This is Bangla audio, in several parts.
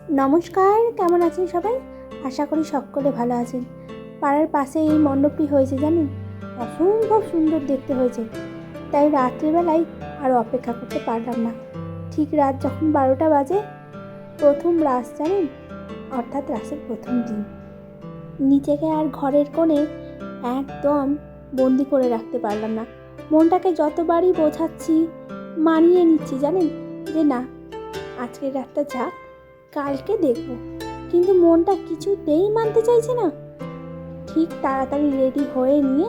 নমস্কার, কেমন আছেন সবাই? আশা করি সকলে ভালো আছেন। পাড়ার পাশে এই মণ্ডপটি হয়েছে জানেন, অসম্ভব সুন্দর দেখতে হয়েছে। তাই রাত্রিবেলায় আর অপেক্ষা করতে পারলাম না। ঠিক রাত যখন 12টা বাজে, প্রথম রাস জানেন, অর্থাৎ রাসের প্রথম দিন। নিজেকে আর ঘরের কোণে একদম বন্দি করে রাখতে পারলাম না। মনটাকে যতবারই বোঝাচ্ছি, মানিয়ে নিচ্ছি জানেন, যে না, আজকের রাতটা যাক, কালকে দেখব, কিন্তু মনটা কিছুতেই মানতে চাইছে না। ঠিক তাড়াতাড়ি রেডি হয়ে নিয়ে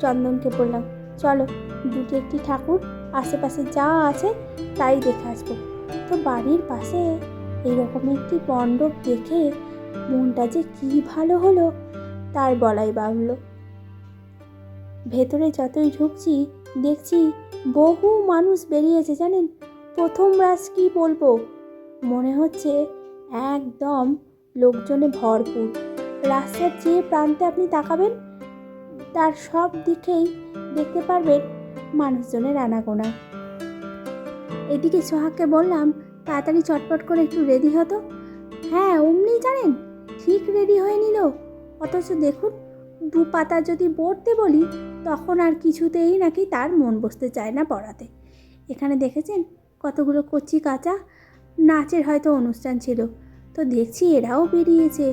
চন্দনকে বললাম, চলো দুটি একটি ঠাকুর আশেপাশে যা আছে তাই দেখে আসবো। তো বাড়ির পাশে এইরকম একটি মণ্ডপ দেখে মনটা যে কি ভালো হলো তার বলাই বাহুল্য। ভেতরে যতই ঢুকছি দেখছি বহু মানুষ বেরিয়েছে জানেন। প্রথম রাস কি বলবো, মনে হচ্ছে একদম লোকজনে ভরপুর। রাস্তার যে প্রান্তে আপনি তাকাবেন তার সব দিকেই দেখতে পারবেন মানুষজনের আনাগোনা। এদিকে সোহাগকে বললাম, তাড়াতাড়ি চটপট করে একটু রেডি হতো। হ্যাঁ, অমনি জানেন ঠিক রেডি হয়ে নিল। অথচ দেখুন, 2 পাতা যদি পড়তে বলি তখন আর কিছুতেই নাকি তার মন বসতে চায় না পড়াতে। এখানে দেখেছেন কতগুলো কচি কাঁচা, নাচের হয়তো অনুষ্ঠান ছিল, তো দেখছি এরাও বেরিয়েছে।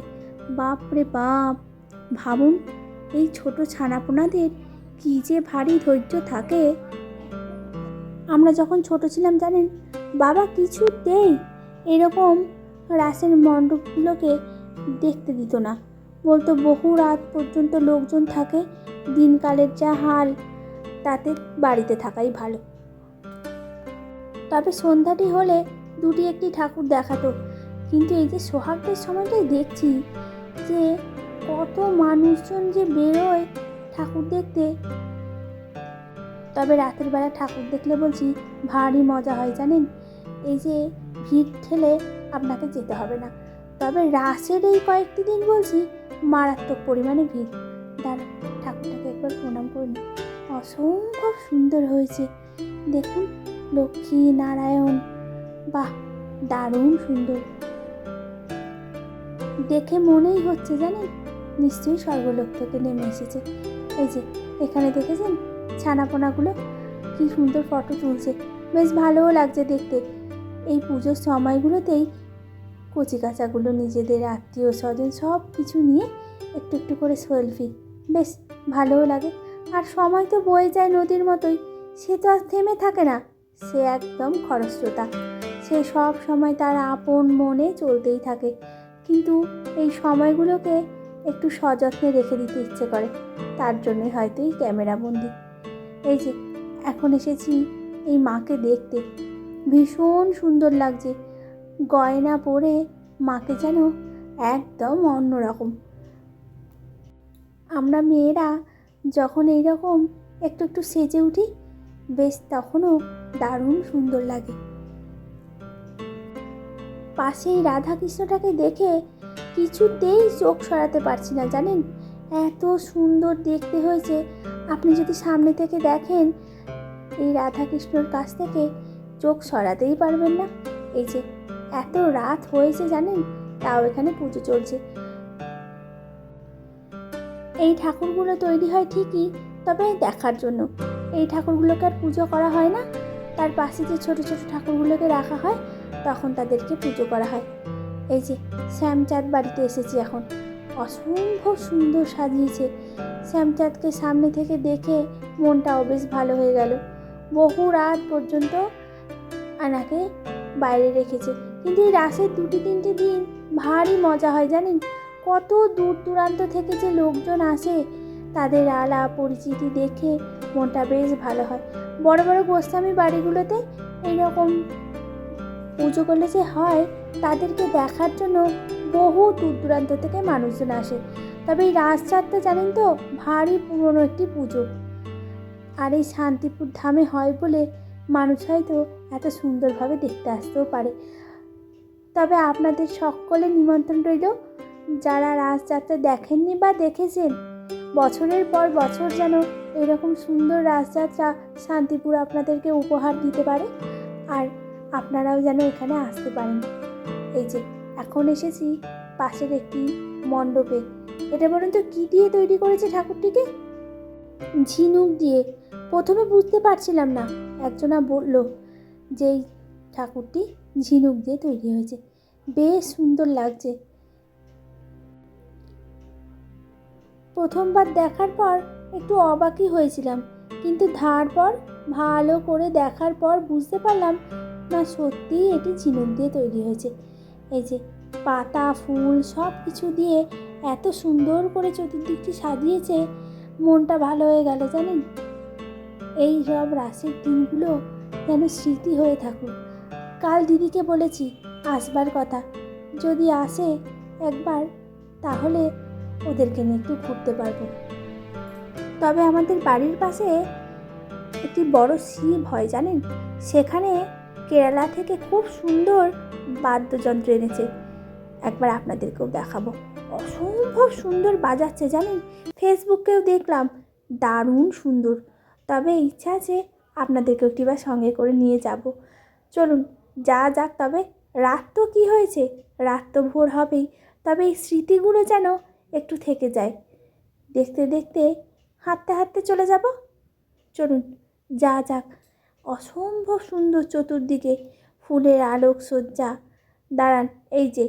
বাপ রে বাপ, ভাবুন এই ছোট ছানাপোনাদের কী যে ভারী ধৈর্য থাকে। আমরা যখন ছোট ছিলাম জানেন, বাবা কিছুতেই এরকম রাসের মণ্ডপগুলোকে দেখতে দিত না। বলতো বহু রাত পর্যন্ত লোকজন থাকে, দিনকালের যা হাল তাতে বাড়িতে থাকাই ভালো। তবে সন্ধ্যাটি হলে দুটি একটি ঠাকুর দেখাতো। কিন্তু এই যে সোহাগদের সময়টাই দেখছি যে কত মানুষজন যে বেরোয় ঠাকুর দেখতে। তবে রাতের বেলা ঠাকুর দেখলে বলছি ভারী মজা হয় জানেন। এই যে ভিড় ঠেলে আপনাকে যেতে হবে না। তবে রাসের এই কয়েকটি দিন বলছি মারাত্মক পরিমাণে ভিড়। ঠাকুরটাকে একবার প্রণাম করে নিই। অসম্ভব সুন্দর হয়েছে দেখুন, লক্ষ্মী নারায়ণ, বাহ, দারুণ সুন্দর। দেখে মনেই হচ্ছে জানেন নিশ্চয়ই স্বর্গলোক থেকে নেমে এসেছে। এই যে এখানে দেখেছেন ছানাপোনাগুলো কি সুন্দর ফটো তুলছে, বেশ ভালোও লাগছে দেখতে। এই পুজোর সময়গুলোতেই কচি কাচাগুলো নিজেদের আত্মীয় স্বজন সব কিছু নিয়ে একটু একটু করে সেলফি, বেশ ভালোও লাগে। আর সময় তো বয়ে যায় নদীর মতোই, সে তো আর থেমে থাকে না, সে একদম খরস্রোতা, সে সব সময় তার আপন মনে চলতেই থাকে। কিন্তু এই সময়গুলোকে একটু সযত্নে রেখে দিতে ইচ্ছে করে, তার জন্যই হয়তো এই ক্যামেরা বন্দি। এই যে এখন এসেছি এই মাকে দেখতে, ভীষণ সুন্দর লাগছে। গয়না পরে মাকে যেন একদম অন্যরকম। আমরা মেয়েরা যখন এইরকম একটু একটু সেজে উঠি বেশ তখনও দারুণ সুন্দর লাগে। পাশেই রাধাকৃষ্ণটাকে দেখে কিছুতেই চোখ সরাতে পারছি না জানেন, এত সুন্দর দেখতে হয়েছে। আপনি যদি সামনে থেকে দেখেন এই রাধাকৃষ্ণর কাছ থেকে চোখ সরাতেই পারবেন না। এই যে এত রাত হয়েছে জানেন, তাও এখানে পুজো চলছে। এই ঠাকুরগুলো তৈরি হয় ঠিকই, তবে দেখার জন্য। এই ঠাকুরগুলোকে আর পুজো করা হয় না, তার পাশে যে ছোট ছোট ঠাকুরগুলোকে রাখা হয় তখন তাদেরকে পুজো করা হয়। এই যে শ্যামচাঁদ বাড়িতে এসেছি এখন, অসম্ভব সুন্দর সাজিয়েছে। শ্যামচাঁদকে সামনে থেকে দেখে মনটাও বেশ ভালো হয়ে গেল। বহু রাত পর্যন্ত আনাকে বাইরে রেখেছে। কিন্তু এই রাসের 2-3 দিন ভারী মজা হয় জানেন। কত দূর দূরান্ত থেকে যে লোকজন আসে, তাদের আলাপ পরিচিতি দেখে মনটা বেশ ভালো হয়। বড় বড় গোস্বামী বাড়িগুলোতে এইরকম পুজো করলে যে হয়, তাদেরকে দেখার জন্য বহু দূর দূরান্ত থেকে মানুষজন আসে। তবে এই রাসযাত্রা জানেন তো ভারী পুরনো একটি পুজো, আর এই শান্তিপুর ধামে হয় বলে মানুষ হয়তো এত সুন্দরভাবে দেখতে আসতেও পারে। তবে আপনাদের সকলের নিমন্ত্রণ রইল, যারা রাসযাত্রা দেখেননি বা দেখেছেন, বছরের পর বছর যেন এরকম সুন্দর রাসযাত্রা শান্তিপুর আপনাদেরকে উপহার দিতে পারে, আর আপনারাও যেন এখানে আসতে পারেন। এই যে এখন এসেছি পাশের একটি মণ্ডপে। এটা বলুন তো কী দিয়ে তৈরি করেছে ঠাকুরটিকে? ঝিনুক দিয়ে। প্রথমে বুঝতে পারছিলাম না, একজনা বলল যে এই ঠাকুরটি ঝিনুক দিয়ে তৈরি হয়েছে। বেশ সুন্দর লাগছে। প্রথমবার দেখার পর একটু অবাকই হয়েছিলাম, কিন্তু তারপর ভালো করে দেখার পর বুঝতে পারলাম না, সত্যিই এটি ঝিনুক দিয়ে তৈরি হয়েছে। এই যে পাতা ফুল সব কিছু দিয়ে এত সুন্দর করে চতুর্দিকটি সাজিয়েছে, মনটা ভালো হয়ে গেল জানেন। এই সব রাসের দিনগুলো যেন স্মৃতি হয়ে থাকুক। কাল দিদিকে বলেছি আসবার কথা, যদি আসে একবার তাহলে ওদেরকে নিয়ে একটু ঘুরতে পারবো। তবে আমাদের বাড়ির পাশে একটি বড় শিব হয় জানেন, সেখানে কেরালা থেকে খুব সুন্দর বাদ্যযন্ত্র এনেছে। একবার আপনাদেরকেও দেখাবো, অসম্ভব সুন্দর বাজাচ্ছে জানেন। ফেসবুকেও দেখলাম, দারুণ সুন্দর। তবে ইচ্ছা আছে আপনাদেরকেও একটিবার সঙ্গে করে নিয়ে যাব। চলুন যা যাক। তবে রাত তো কী হয়েছে, রাত তো ভোর হবেই। তবে এই স্মৃতিগুলো যেন একটু থেকে যায়। দেখতে দেখতে হাঁটতে হাঁটতে চলে যাব। চলুন যা যাক। অসম্ভব সুন্দর চতুর্দিকে ফুলের আলোকসজ্জা। দাঁড়ান, এই যে